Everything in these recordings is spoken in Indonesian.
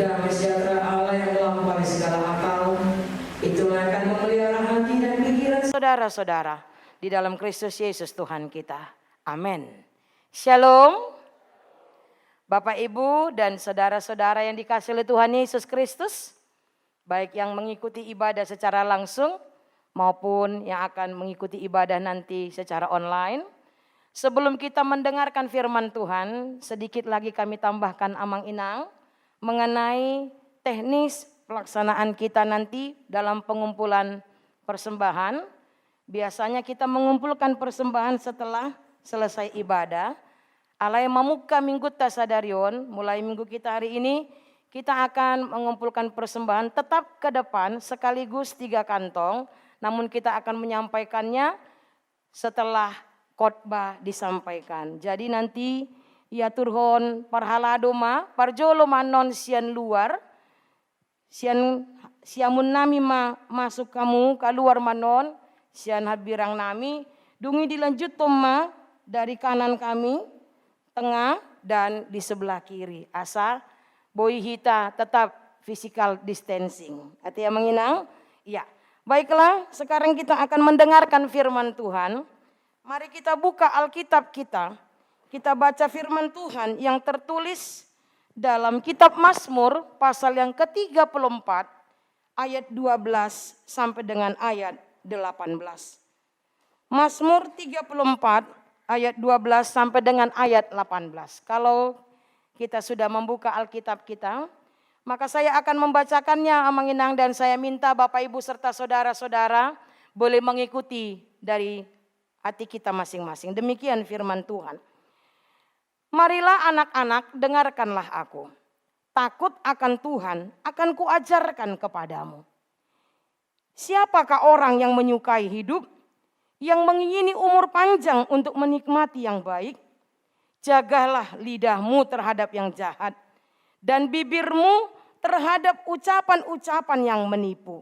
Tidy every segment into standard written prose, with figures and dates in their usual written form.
Damai sejahtera Allah yang melampaui segala akal, itulah akan memelihara hati dan pikiran saudara-saudara di dalam Kristus Yesus Tuhan kita. Amin. Shalom. Bapak, Ibu, dan saudara-saudara yang dikasihi oleh Tuhan Yesus Kristus, baik yang mengikuti ibadah secara langsung maupun yang akan mengikuti ibadah nanti secara online. Sebelum kita mendengarkan firman Tuhan, sedikit lagi kami tambahkan amang-inang mengenai teknis pelaksanaan kita nanti dalam pengumpulan persembahan. Biasanya kita mengumpulkan persembahan setelah selesai ibadah. Alai mamuka minggu tasadarion, mulai minggu kita hari ini, kita akan mengumpulkan persembahan tetap ke depan sekaligus 3 kantong. Namun kita akan menyampaikannya setelah khotbah disampaikan. Jadi nanti ya turhon parhaladoma parjolo manon sian luar siamun nami masuk kamu keluar manon sian habirang nami dungi dilanjut toma dari kanan kami tengah dan di sebelah kiri asa boy hita tetap physical distancing. Artinya menginang? Ya. Baiklah, sekarang kita akan mendengarkan firman Tuhan. Mari kita buka Alkitab kita. Kita baca firman Tuhan yang tertulis dalam kitab Mazmur pasal yang ke-34 ayat 12 sampai dengan ayat 18. Mazmur 34 ayat 12 sampai dengan ayat 18. Kalau kita sudah membuka Alkitab kita, maka saya akan membacakannya Amanginang, dan saya minta Bapak Ibu serta saudara-saudara boleh mengikuti dari hati kita masing-masing. Demikian firman Tuhan. Marilah anak-anak, dengarkanlah aku. Takut akan Tuhan akan kuajarkan kepadamu. Siapakah orang yang menyukai hidup, yang mengingini umur panjang untuk menikmati yang baik? Jagalah lidahmu terhadap yang jahat, dan bibirmu terhadap ucapan-ucapan yang menipu.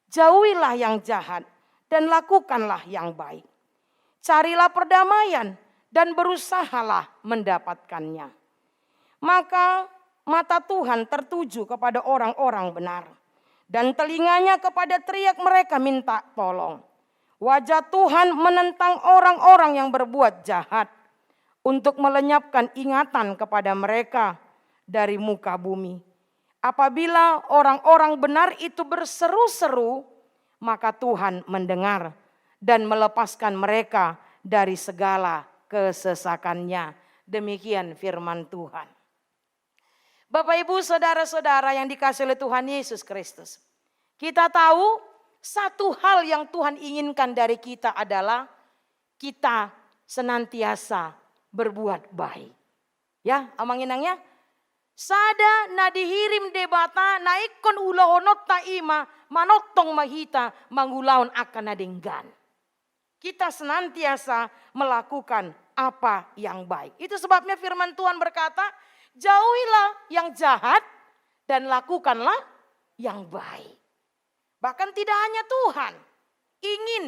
Jauhilah yang jahat dan lakukanlah yang baik. Carilah perdamaian dan berusahalah mendapatkannya. Maka mata Tuhan tertuju kepada orang-orang benar, dan telinganya kepada teriak mereka minta tolong. Wajah Tuhan menentang orang-orang yang berbuat jahat, untuk melenyapkan ingatan kepada mereka dari muka bumi. Apabila orang-orang benar itu berseru-seru, maka Tuhan mendengar dan melepaskan mereka dari segala kesesakannya. Demikian firman Tuhan. Bapak, Ibu, saudara-saudara yang dikasihi oleh Tuhan Yesus Kristus. Kita tahu satu hal yang Tuhan inginkan dari kita adalah kita senantiasa berbuat baik. Ya, amanginangnya. Sada nadihirim debata naikon ulahonot taima manotong mahita mangulaon akan nadenggan. Kita senantiasa melakukan apa yang baik. Itu sebabnya firman Tuhan berkata, jauhilah yang jahat dan lakukanlah yang baik. Bahkan tidak hanya Tuhan ingin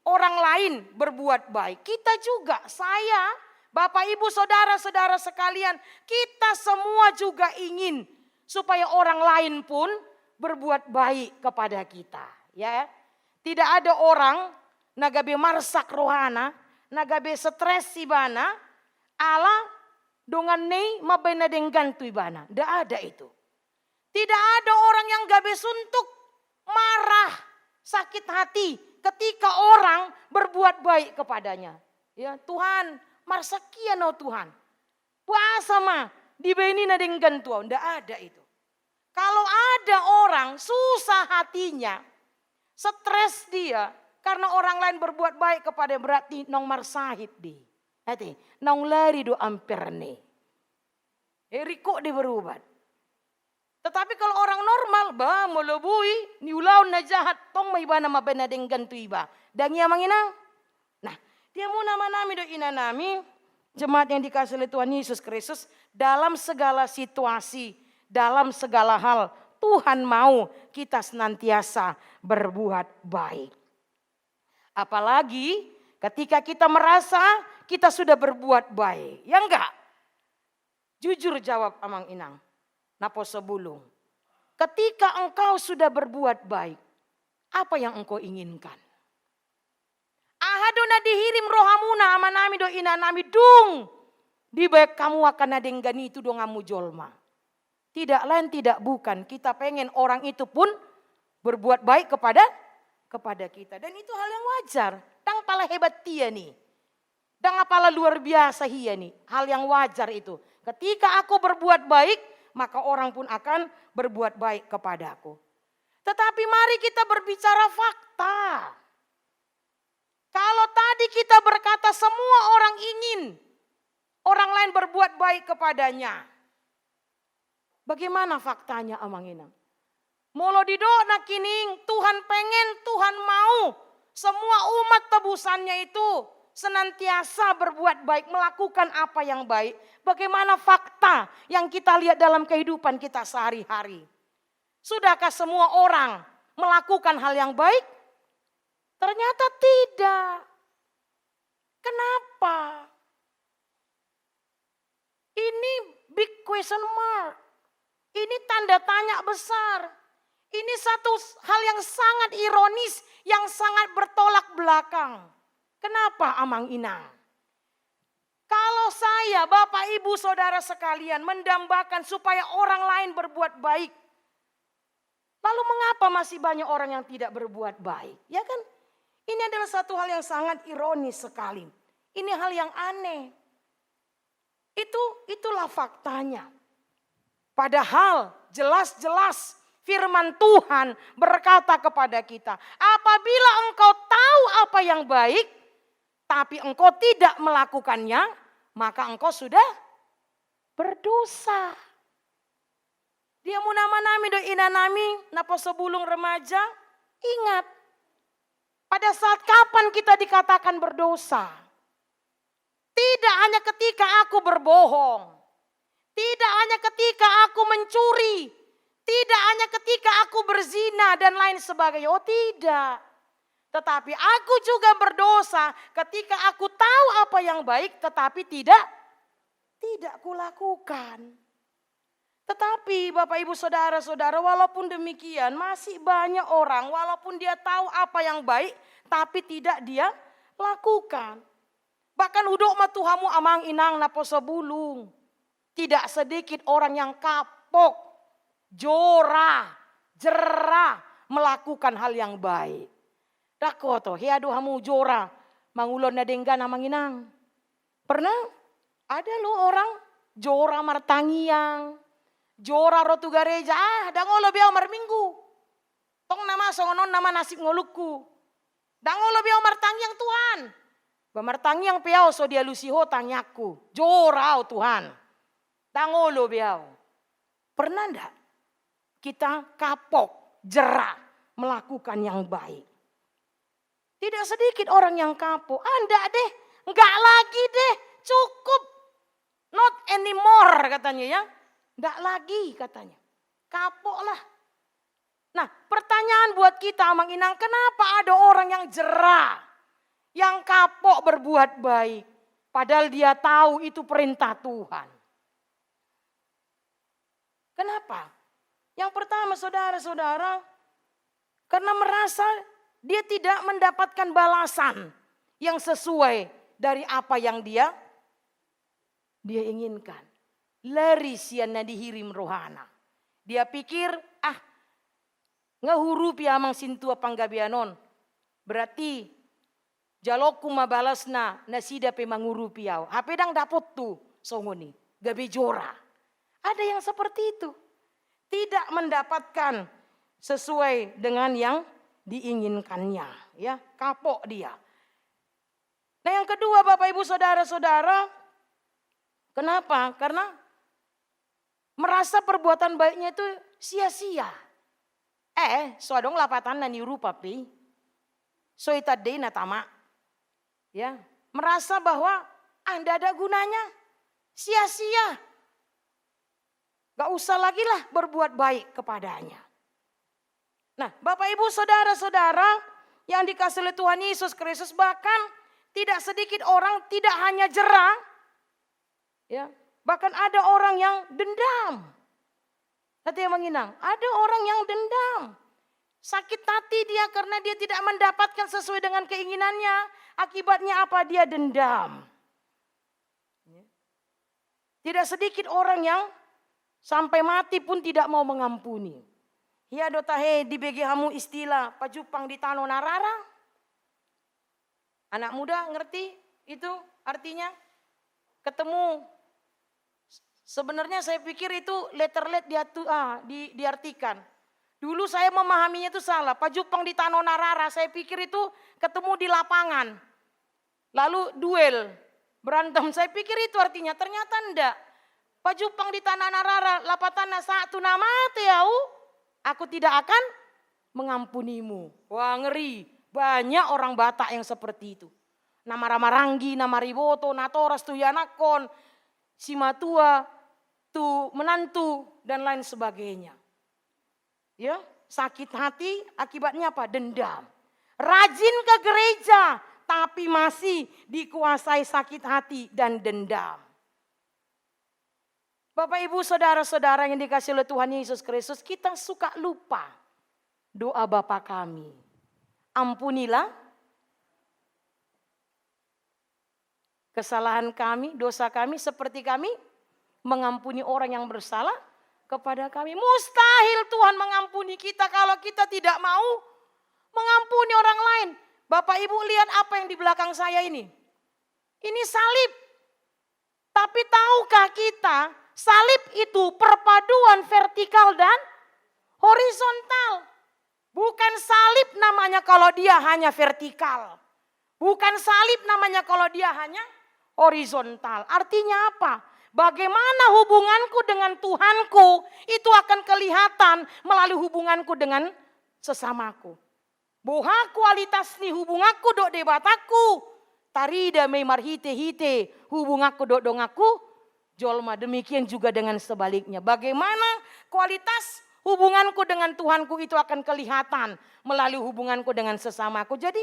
orang lain berbuat baik. Kita juga, saya, Bapak, Ibu, saudara-saudara sekalian, kita semua juga ingin supaya orang lain pun berbuat baik kepada kita. Ya, tidak ada orang nagabe marsak rohana, nagabe stres ibana, ala dongan nei mabena denggan tu ibana. Tidak ada itu. Tidak ada orang yang gabe suntuk, marah, sakit hati ketika orang berbuat baik kepadanya. Ya, Tuhan, marsakian oh Tuhan. Puasa mah dibeni na denggan Tuhan. Tidak ada itu. Kalau ada orang susah hatinya, stres dia karena orang lain berbuat baik kepada, berarti nong marsahit di. Hati, nong lari do amperne. Eriko di berubat. Tetapi kalau orang normal, bah melebui, niulaun na jahat, tong may iba na mabena denggan tu iba. Dan iya manginang. Nah, dia mau nama-nami do ina nami, jemaat yang dikasihi oleh Tuhan Yesus Kristus, dalam segala situasi, dalam segala hal, Tuhan mau kita senantiasa berbuat baik. Apalagi ketika kita merasa kita sudah berbuat baik. Ya enggak? Jujur jawab amang inang. Napo sebulung. ketika engkau sudah berbuat baik, apa yang engkau inginkan? Ahadona dihirim rohamuna amanami do inanami dung. Di baik kamu akan adenggani itu dongamu jolma. Tidak lain tidak bukan. Kita pengen orang itu pun berbuat baik kepada kita. Dan itu hal yang wajar. Dang pala hebat dia nih. Dang apalah luar biasa hia nih. Hal yang wajar itu. Ketika aku berbuat baik, maka orang pun akan berbuat baik kepadaku. Tetapi mari kita berbicara fakta. Kalau tadi kita berkata semua orang ingin orang lain berbuat baik kepadanya. Bagaimana faktanya amang inang? Molo didokna kining Tuhan pengen, Tuhan mau semua umat tebusannya itu senantiasa berbuat baik, melakukan apa yang baik. Bagaimana fakta yang kita lihat dalam kehidupan kita sehari-hari? Sudahkah semua orang melakukan hal yang baik? Ternyata tidak. Kenapa? Ini big question mark. Ini tanda tanya besar. Ini satu hal yang sangat ironis, yang sangat bertolak belakang. Kenapa amang inang? Kalau saya, Bapak Ibu Saudara sekalian mendambakan supaya orang lain berbuat baik. Lalu mengapa masih banyak orang yang tidak berbuat baik? Ya kan? Ini adalah satu hal yang sangat ironis sekali. Ini hal yang aneh. Itulah faktanya. Padahal jelas-jelas firman Tuhan berkata kepada kita, apabila engkau tahu apa yang baik, tapi engkau tidak melakukannya, maka engkau sudah berdosa. Dia mu nama-nami do inanami, napa sebulung remaja, ingat. Pada saat kapan kita dikatakan berdosa? Tidak hanya ketika aku berbohong. Tidak hanya ketika aku mencuri. Tidak hanya ketika aku berzina dan lain sebagainya. Oh tidak. Tetapi aku juga berdosa ketika aku tahu apa yang baik tetapi tidak kulakukan. Tetapi Bapak Ibu Saudara-saudara, walaupun demikian masih banyak orang walaupun dia tahu apa yang baik tapi tidak dia lakukan. Bahkan udok matuhamu amang inang napo sebulung. Tidak sedikit orang yang kapok, jorah, jerah melakukan hal yang baik. Dako to, hiadu hamu jorah mangulon na denggan amang inang. Pernah ada lo orang jorah martangiang. Jora rotu gareja, dangolo biao marminggu. Tong nama songonon nama nasib ngolukku. Dangolo biao martangiang Tuhan. Bamartangiang piao so dia lusiho tangyaku. Jorao Tuhan. Dangolo biao. Pernah ndak kita kapok, jerah melakukan yang baik? Tidak sedikit orang yang kapok. Enggak deh, enggak lagi deh, cukup. Not anymore katanya ya. Enggak lagi katanya. Kapok lah. Nah pertanyaan buat kita amang inang. Kenapa ada orang yang jerah. Yang kapok berbuat baik. Padahal dia tahu itu perintah Tuhan. Kenapa? Yang pertama saudara-saudara. Karena merasa dia tidak mendapatkan balasan. Yang sesuai dari apa yang dia inginkan. Laris yang dihirim rohana. Dia pikir, ngahurupi amang sintua panggabianon. Berarti, jaloku mabalasna nasida pe mangurupi yau. Hape dang dapot tu, songoni, gabe jora. Ada yang seperti itu. Tidak mendapatkan sesuai dengan yang diinginkannya. Ya, kapok dia. Nah yang kedua Bapak Ibu Saudara-saudara. Kenapa? Karena merasa perbuatan baiknya itu sia-sia. So adong lapatan na nirupa pi. So itadei na tama. Ya, merasa bahwa Anda ada gunanya. Sia-sia. Gak usah lagi lah berbuat baik kepadanya. Nah, Bapak Ibu Saudara-saudara yang dikasih oleh Tuhan Yesus Kristus, bahkan tidak sedikit orang tidak hanya jerah. Ya, bahkan ada orang yang dendam. Hati yang menginang. Ada orang yang dendam. Sakit hati dia karena dia tidak mendapatkan sesuai dengan keinginannya. Akibatnya apa? Dia dendam. Tidak sedikit orang yang sampai mati pun tidak mau mengampuni. Ya dotahe di begi hamu istilah pajupang di tano narara. Anak muda ngerti itu artinya? Ketemu. Sebenarnya saya pikir itu letter-let diartikan. Dulu saya memahaminya itu salah. Pajupang di tano narara, saya pikir itu ketemu di lapangan. Lalu duel, berantem. Saya pikir itu artinya, ternyata enggak. Pajupang di tanah narara, lapatana satu nama teau, aku tidak akan mengampunimu. Wah ngeri, banyak orang Batak yang seperti itu. Nama Ramaranggi, nama Riboto, Natoras, tu Yanakon, Simatua, tu menantu, dan lain sebagainya. Ya, sakit hati akibatnya apa? Dendam. Rajin ke gereja tapi masih dikuasai sakit hati dan dendam. Bapak Ibu saudara-saudara yang dikasihi oleh Tuhan Yesus Kristus, kita suka lupa doa Bapa kami. Ampunilah kesalahan kami, dosa kami seperti kami mengampuni orang yang bersalah kepada kami. Mustahil Tuhan mengampuni kita kalau kita tidak mau mengampuni orang lain. Bapak Ibu lihat apa yang di belakang saya ini. Ini salib. Tapi tahukah kita salib itu perpaduan vertikal dan horizontal. Bukan salib namanya kalau dia hanya vertikal. Bukan salib namanya kalau dia hanya horizontal. Artinya apa? Bagaimana hubunganku dengan Tuhanku itu akan kelihatan melalui hubunganku dengan sesamaku. Boha kualitas nih hubunganku dok debataku. Tarida memar hite hubunganku dok dongaku. Jolma demikian juga dengan sebaliknya. Bagaimana kualitas hubunganku dengan Tuhanku itu akan kelihatan melalui hubunganku dengan sesamaku. Jadi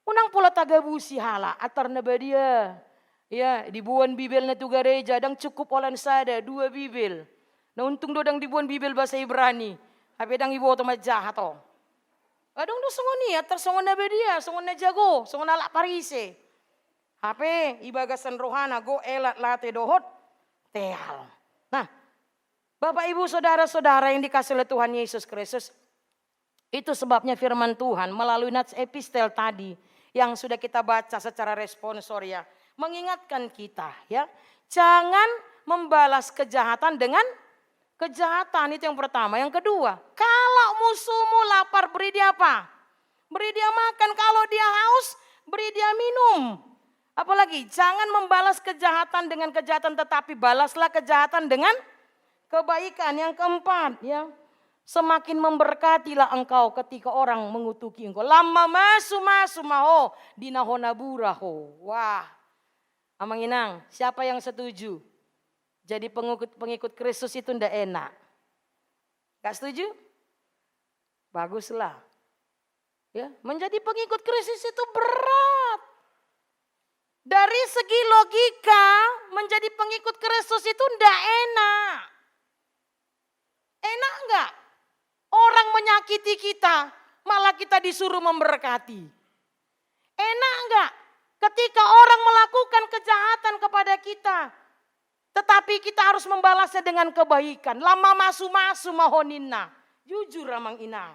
unang pula tagabusi hala atar nabadia. Ya, dibuan bibel na tu gereja dang cukup olan sada 2 bibel. Na untung dodang dibuan bibel bahasa Ibrani. Hape dang ibu otomat jahat to. Adong do songon ni atar songon na bedia, songon na jago, songon na parise. Hape ibagasan rohana go elat late dohot teal. Nah, Bapak Ibu saudara-saudara yang dikasihi oleh Tuhan Yesus Kristus, itu sebabnya firman Tuhan melalui nats epistel tadi yang sudah kita baca secara responsor ya. Mengingatkan kita ya, jangan membalas kejahatan dengan kejahatan, itu yang pertama. Yang kedua, kalau musuhmu lapar beri dia apa? Beri dia makan, kalau dia haus beri dia minum. Apalagi jangan membalas kejahatan dengan kejahatan, tetapi balaslah kejahatan dengan kebaikan. Yang keempat ya, semakin memberkatilah engkau ketika orang mengutuki engkau. Lama masu maho dinahonaburaho. Wah. Amang Inang, siapa yang setuju? Jadi pengikut Kristus itu ndak enak. Gak setuju? Baguslah. Ya, menjadi pengikut Kristus itu berat. Dari segi logika, menjadi pengikut Kristus itu ndak enak. Enak enggak? Orang menyakiti kita, malah kita disuruh memberkati. Enak enggak? Ketika orang melakukan kejahatan kepada kita, tetapi kita harus membalasnya dengan kebaikan. Lama masu mahonina. Jujur Amang Inang.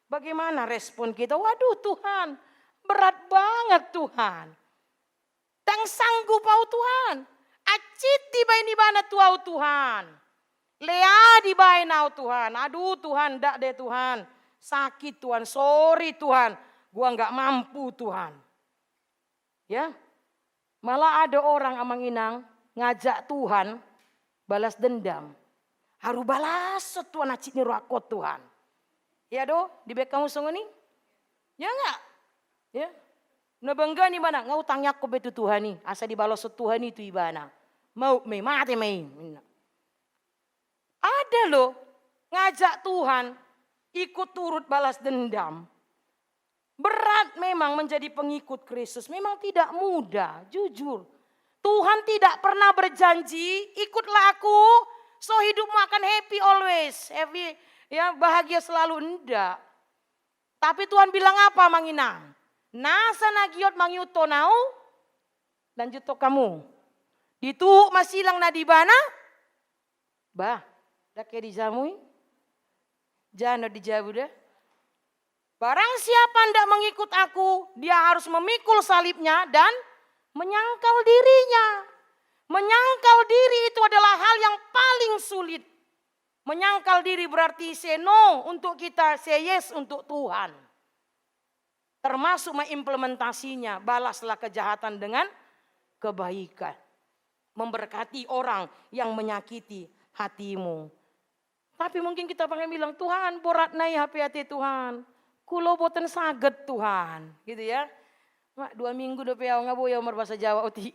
Bagaimana respon kita? Waduh Tuhan, berat banget Tuhan. Dan sanggup au Tuhan. Acit tiba ini bana tuau Tuhan. Lea di bainau Tuhan. Aduh Tuhan, dak deh Tuhan. Sakit Tuhan, sorry Tuhan. Gua nggak mampu Tuhan. Ya, malah ada orang Amang Inang ngajak Tuhan balas dendam. Haru balas Tuhan acik ni rakot Tuhan. Ya do, di bek kamu songo ni? Ya enggak? Ya. Nabangga ni mana? Ngau tangyak ko betu Tuhan ni. Asa dibalas Tuhan itu ibana. Mau me mati me. Ada loh ngajak Tuhan ikut turut balas dendam. Berat memang menjadi pengikut Kristus. Memang tidak mudah, jujur. Tuhan tidak pernah berjanji, ikutlah aku, so hidupmu akan happy always, happy, ya bahagia selalu, enggak. Tapi Tuhan bilang apa manginang? Nasa nagiot mangyuto nau, lanjut to kamu. Ditu masilang na di bana, bah, dah kayak dijamui, jangan dijabu dah. Barang siapa hendak mengikut aku, dia harus memikul salibnya dan menyangkal dirinya. Menyangkal diri itu adalah hal yang paling sulit. Menyangkal diri berarti say no untuk kita, say yes untuk Tuhan. Termasuk mengimplementasinya, balaslah kejahatan dengan kebaikan. Memberkati orang yang menyakiti hatimu. Tapi mungkin kita pengen bilang, Tuhan borat nai hati Tuhan. Kulo boten saget Tuhan, gitu ya. Mak 2 minggu do peau ngabo ya umur bahasa Jawa oti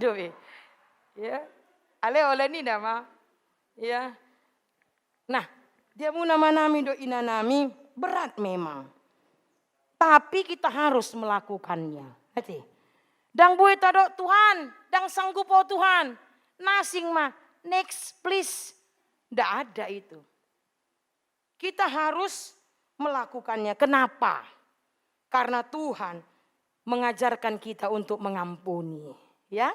do ya. Ale oleh ni nama, ya. Nah, dia mau nama nami do ina nami berat memang. Tapi kita harus melakukannya. Hati. Dang boy tado Tuhan, dang sanggup oh Tuhan. Nasing mah, next please. Nggak ada itu. Kita harus melakukannya. Kenapa? Karena Tuhan mengajarkan kita untuk mengampuni, ya.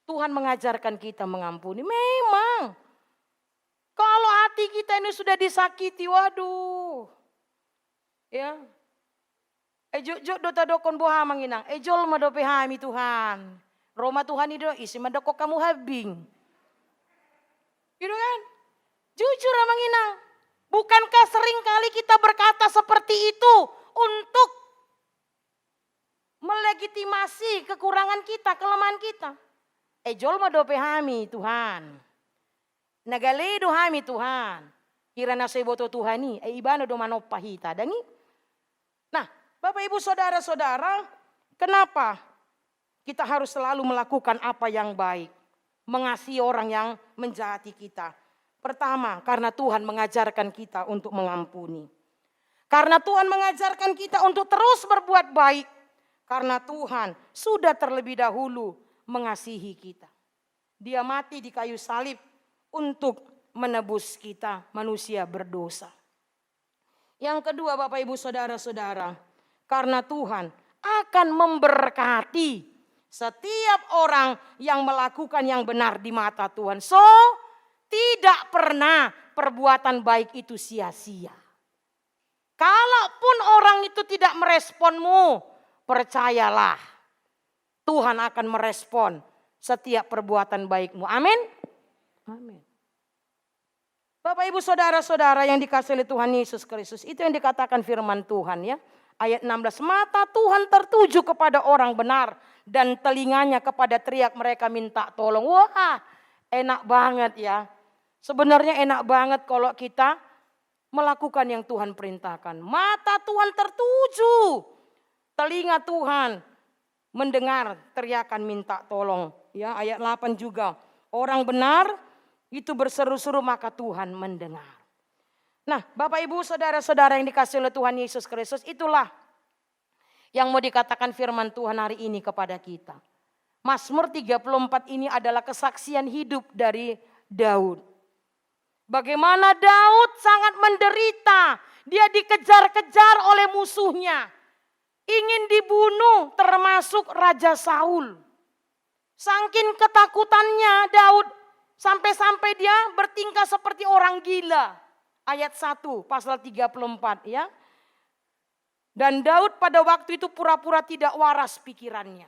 Tuhan mengajarkan kita mengampuni. Memang kalau hati kita ini sudah disakiti, waduh. Ya. Juk do tadokon boha manginang. Ejol mado pehami Tuhan. Roma Tuhan itu isi madokok kamu habing. Gitu kan? Jujur manginang. Bukankah sering kali kita berkata seperti itu untuk melegitimasi kekurangan kita, kelemahan kita? Ejol madope hami Tuhan. Nagale do hami Tuhan. Irana seboto Tuhani, ibana do manopahita. Dangi. Nah, Bapak Ibu Saudara-saudara, kenapa kita harus selalu melakukan apa yang baik? Mengasihi orang yang menjahati kita. Pertama, karena Tuhan mengajarkan kita untuk mengampuni. Karena Tuhan mengajarkan kita untuk terus berbuat baik. Karena Tuhan sudah terlebih dahulu mengasihi kita. Dia mati di kayu salib untuk menebus kita manusia berdosa. Yang kedua Bapak Ibu Saudara-saudara, karena Tuhan akan memberkati setiap orang yang melakukan yang benar di mata Tuhan. So, tidak pernah perbuatan baik itu sia-sia. Kalaupun orang itu tidak meresponmu, percayalah Tuhan akan merespon setiap perbuatan baikmu. Amin. Amin. Bapak Ibu Saudara-saudara yang dikasihi oleh Tuhan Yesus Kristus, itu yang dikatakan firman Tuhan ya. Ayat 16, mata Tuhan tertuju kepada orang benar dan telinganya kepada teriak mereka minta tolong. Wah, enak banget ya. Sebenarnya enak banget kalau kita melakukan yang Tuhan perintahkan. Mata Tuhan tertuju, telinga Tuhan mendengar teriakan minta tolong. Ya, ayat 8 juga. Orang benar itu berseru-seru maka Tuhan mendengar. Nah, Bapak Ibu Saudara-saudara yang dikasihi oleh Tuhan Yesus Kristus, itulah yang mau dikatakan firman Tuhan hari ini kepada kita. Mazmur 34 ini adalah kesaksian hidup dari Daud. Bagaimana Daud sangat menderita. Dia dikejar-kejar oleh musuhnya. Ingin dibunuh termasuk Raja Saul. Saking ketakutannya Daud sampai-sampai dia bertingkah seperti orang gila. Ayat 1 pasal 34 ya. Dan Daud pada waktu itu pura-pura tidak waras pikirannya.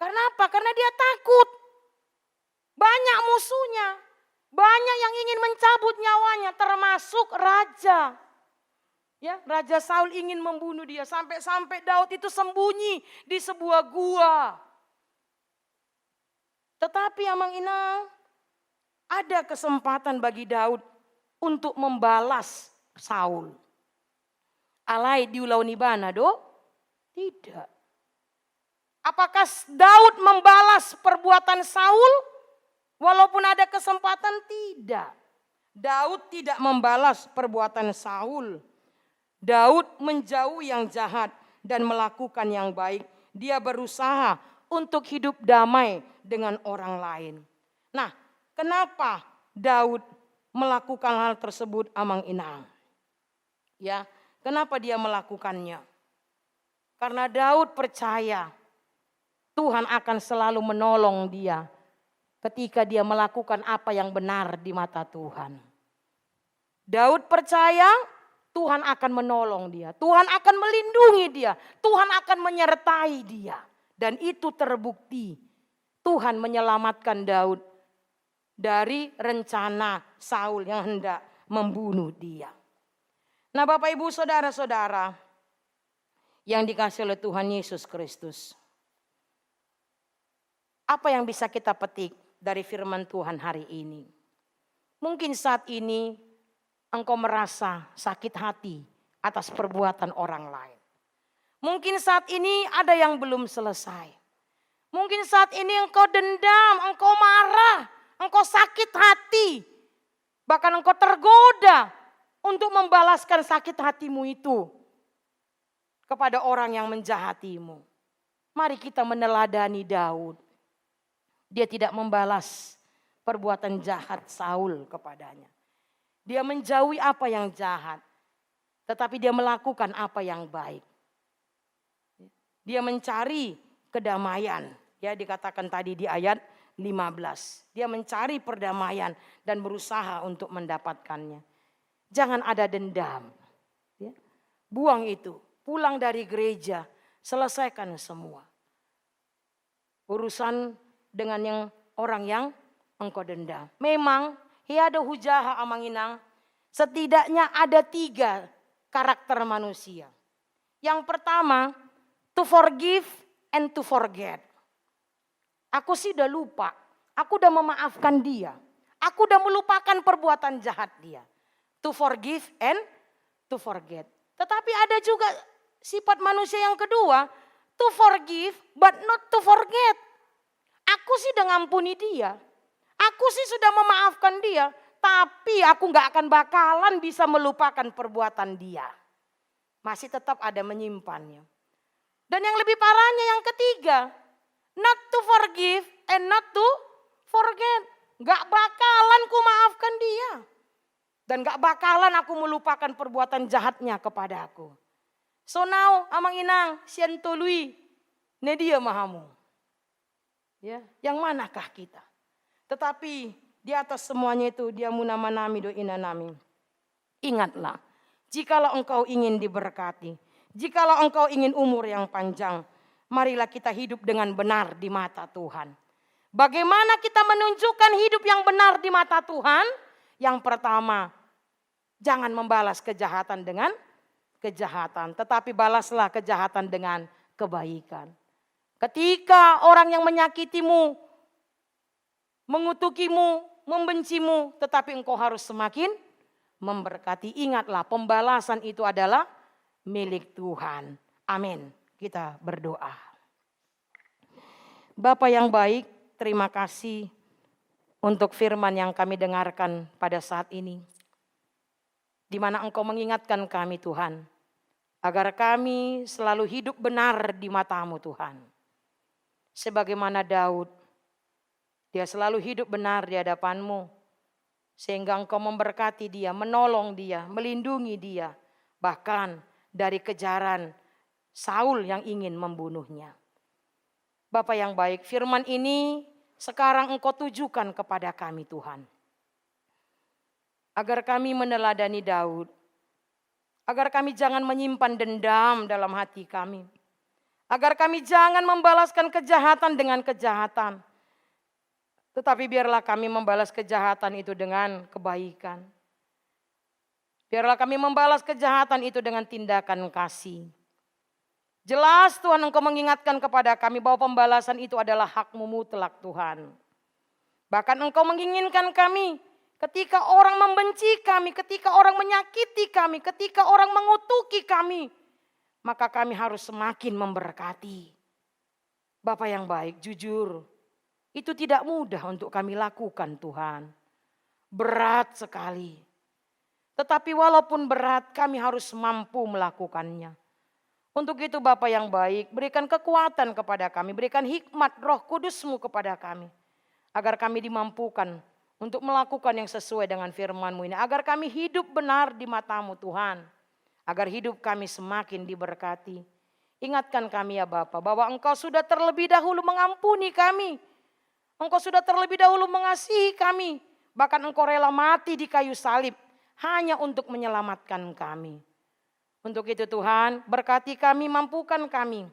Karena apa? Karena dia takut. Banyak musuhnya. Banyak yang ingin mencabut nyawanya termasuk raja. Ya, Raja Saul ingin membunuh dia. Sampai-sampai Daud itu sembunyi di sebuah gua. Tetapi Amang Inang, ada kesempatan bagi Daud untuk membalas Saul. Alai diulauni bana do? Tidak. Apakah Daud membalas perbuatan Saul? Walaupun ada kesempatan, tidak. Daud tidak membalas perbuatan Saul. Daud menjauhi yang jahat dan melakukan yang baik. Dia berusaha untuk hidup damai dengan orang lain. Nah, kenapa Daud melakukan hal tersebut amang inang? Ya, kenapa dia melakukannya? Karena Daud percaya Tuhan akan selalu menolong dia ketika dia melakukan apa yang benar di mata Tuhan. Daud percaya Tuhan akan menolong dia, Tuhan akan melindungi dia, Tuhan akan menyertai dia. Dan itu terbukti Tuhan menyelamatkan Daud dari rencana Saul yang hendak membunuh dia. Nah, Bapak Ibu saudara-saudara yang dikasihi oleh Tuhan Yesus Kristus. Apa yang bisa kita petik dari firman Tuhan hari ini? Mungkin saat ini engkau merasa sakit hati atas perbuatan orang lain. Mungkin saat ini ada yang belum selesai. Mungkin saat ini engkau dendam, engkau marah, engkau sakit hati. Bahkan engkau tergoda untuk membalaskan sakit hatimu itu kepada orang yang menjahatimu. Mari kita meneladani Daud. Dia tidak membalas perbuatan jahat Saul kepadanya. Dia menjauhi apa yang jahat, tetapi dia melakukan apa yang baik. Dia mencari kedamaian. Ya, dikatakan tadi di ayat 15. Dia mencari perdamaian dan berusaha untuk mendapatkannya. Jangan ada dendam. Ya. Buang itu. Pulang dari gereja. Selesaikan semua. Urusan dengan yang orang yang engkau dendam. Memang hiada hujaha amanginang. Setidaknya ada 3 karakter manusia. Yang pertama, to forgive and to forget. Aku sih udah lupa. Aku udah memaafkan dia. Aku udah melupakan perbuatan jahat dia. To forgive and to forget. Tetapi ada juga sifat manusia yang kedua. To forgive but not to forget. Aku sih udah ngampuni dia. Aku sih sudah memaafkan dia. Tapi aku gak akan bakalan bisa melupakan perbuatan dia. Masih tetap ada menyimpannya. Dan yang lebih parahnya yang ketiga. Not to forgive and not to forget. Gak bakalan ku maafkan dia. Dan gak bakalan aku melupakan perbuatan jahatnya kepada aku. So now amang inang sian tului ne dia mahamu. Ya, yang manakah kita? Tetapi di atas semuanya itu dia munamanami doina nami. Ingatlah, jikalau engkau ingin diberkati, jikalau engkau ingin umur yang panjang, marilah kita hidup dengan benar di mata Tuhan. Bagaimana kita menunjukkan hidup yang benar di mata Tuhan? Yang pertama, jangan membalas kejahatan dengan kejahatan, tetapi balaslah kejahatan dengan kebaikan. Ketika orang yang menyakitimu, mengutukimu, membencimu, tetapi engkau harus semakin memberkati. Ingatlah, pembalasan itu adalah milik Tuhan. Amin. Kita berdoa. Bapa yang baik, terima kasih untuk firman yang kami dengarkan pada saat ini. Di mana engkau mengingatkan kami Tuhan, agar kami selalu hidup benar di mata-Mu Tuhan. Sebagaimana Daud, dia selalu hidup benar di hadapan-Mu. Sehingga engkau memberkati dia, menolong dia, melindungi dia. Bahkan dari kejaran Saul yang ingin membunuhnya. Bapa yang baik, firman ini sekarang engkau tujukan kepada kami Tuhan. Agar kami meneladani Daud. Agar kami jangan menyimpan dendam dalam hati kami. Agar kami jangan membalaskan kejahatan dengan kejahatan. Tetapi biarlah kami membalas kejahatan itu dengan kebaikan. Biarlah kami membalas kejahatan itu dengan tindakan kasih. Jelas Tuhan engkau mengingatkan kepada kami bahwa pembalasan itu adalah hak-Mu mutlak Tuhan. Bahkan engkau menginginkan kami ketika orang membenci kami, ketika orang menyakiti kami, ketika orang mengutuki kami. Maka kami harus semakin memberkati. Bapa yang baik, jujur. Itu tidak mudah untuk kami lakukan Tuhan. Berat sekali. Tetapi walaupun berat kami harus mampu melakukannya. Untuk itu Bapa yang baik, berikan kekuatan kepada kami. Berikan hikmat Roh Kudus-Mu kepada kami. Agar kami dimampukan untuk melakukan yang sesuai dengan firman-Mu ini. Agar kami hidup benar di mata-Mu Tuhan. Agar hidup kami semakin diberkati. Ingatkan kami ya Bapa, bahwa Engkau sudah terlebih dahulu mengampuni kami. Engkau sudah terlebih dahulu mengasihi kami. Bahkan Engkau rela mati di kayu salib hanya untuk menyelamatkan kami. Untuk itu Tuhan, berkati kami, mampukan kami.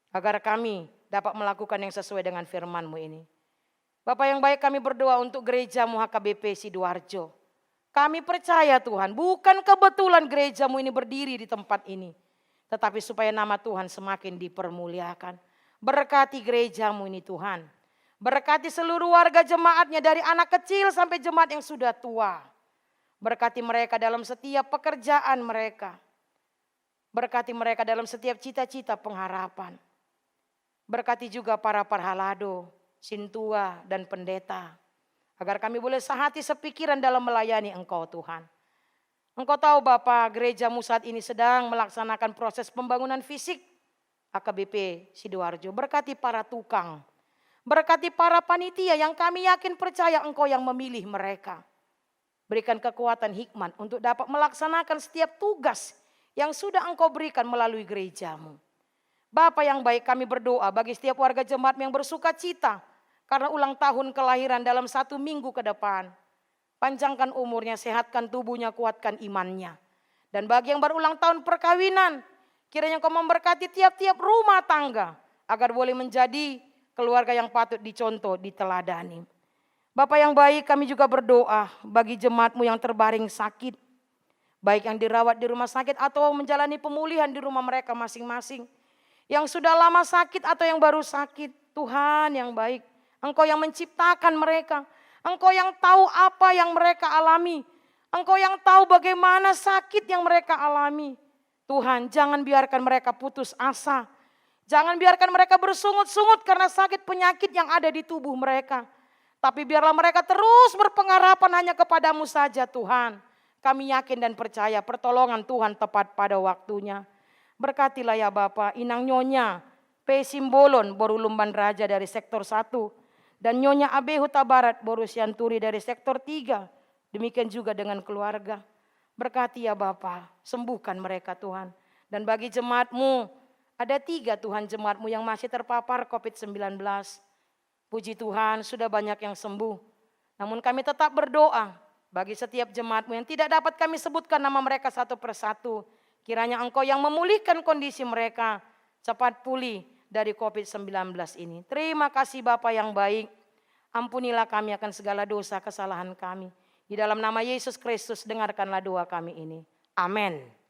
Agar kami dapat melakukan yang sesuai dengan firman-Mu ini. Bapak yang baik, kami berdoa untuk gereja-Mu HKBP Sidoarjo. Kami percaya Tuhan, bukan kebetulan gereja-Mu ini berdiri di tempat ini. Tetapi supaya nama Tuhan semakin dipermuliakan. Berkati gereja-Mu ini Tuhan. Berkati seluruh warga jemaatnya dari anak kecil sampai jemaat yang sudah tua. Berkati mereka dalam setiap pekerjaan mereka. Berkati mereka dalam setiap cita-cita pengharapan. Berkati juga para parhalado, sintua dan pendeta. Agar kami boleh sehati sepikiran dalam melayani Engkau Tuhan. Engkau tahu Bapak, gereja-Mu saat ini sedang melaksanakan proses pembangunan fisik HKBP Sidoarjo. Berkati para tukang, berkati para panitia yang kami yakin percaya Engkau yang memilih mereka. Berikan kekuatan hikmat untuk dapat melaksanakan setiap tugas yang sudah Engkau berikan melalui gereja-Mu. Bapa yang baik, kami berdoa bagi setiap warga jemaat yang bersuka cita karena ulang tahun kelahiran dalam 1 minggu ke depan. Panjangkan umurnya, sehatkan tubuhnya, kuatkan imannya. Dan bagi yang berulang tahun perkawinan, kiranya Engkau memberkati tiap-tiap rumah tangga agar boleh menjadi keluarga yang patut dicontoh, diteladani. Bapak yang baik, kami juga berdoa bagi jemaat-Mu yang terbaring sakit. Baik yang dirawat di rumah sakit atau menjalani pemulihan di rumah mereka masing-masing. Yang sudah lama sakit atau yang baru sakit. Tuhan yang baik, Engkau yang menciptakan mereka. Engkau yang tahu apa yang mereka alami. Engkau yang tahu bagaimana sakit yang mereka alami. Tuhan, jangan biarkan mereka putus asa. Jangan biarkan mereka bersungut-sungut karena sakit penyakit yang ada di tubuh mereka. Tapi biarlah mereka terus berpengharapan hanya kepadamu saja Tuhan. Kami yakin dan percaya pertolongan Tuhan tepat pada waktunya. Berkatilah ya Bapa, Inang Nyonya P. Simbolon Borulumban Raja dari sektor 1. Dan Nyonya Abe Huta Barat Borusianturi dari sektor 3. Demikian juga dengan keluarga. Berkati ya Bapa, sembuhkan mereka Tuhan. Dan bagi jemaat-Mu, ada 3 Tuhan jemaat-Mu yang masih terpapar COVID-19. Puji Tuhan sudah banyak yang sembuh. Namun kami tetap berdoa bagi setiap jemaat-Mu yang tidak dapat kami sebutkan nama mereka satu persatu. Kiranya Engkau yang memulihkan kondisi mereka cepat pulih dari COVID-19 ini. Terima kasih Bapa yang baik. Ampunilah kami akan segala dosa kesalahan kami. Di dalam nama Yesus Kristus dengarkanlah doa kami ini. Amin.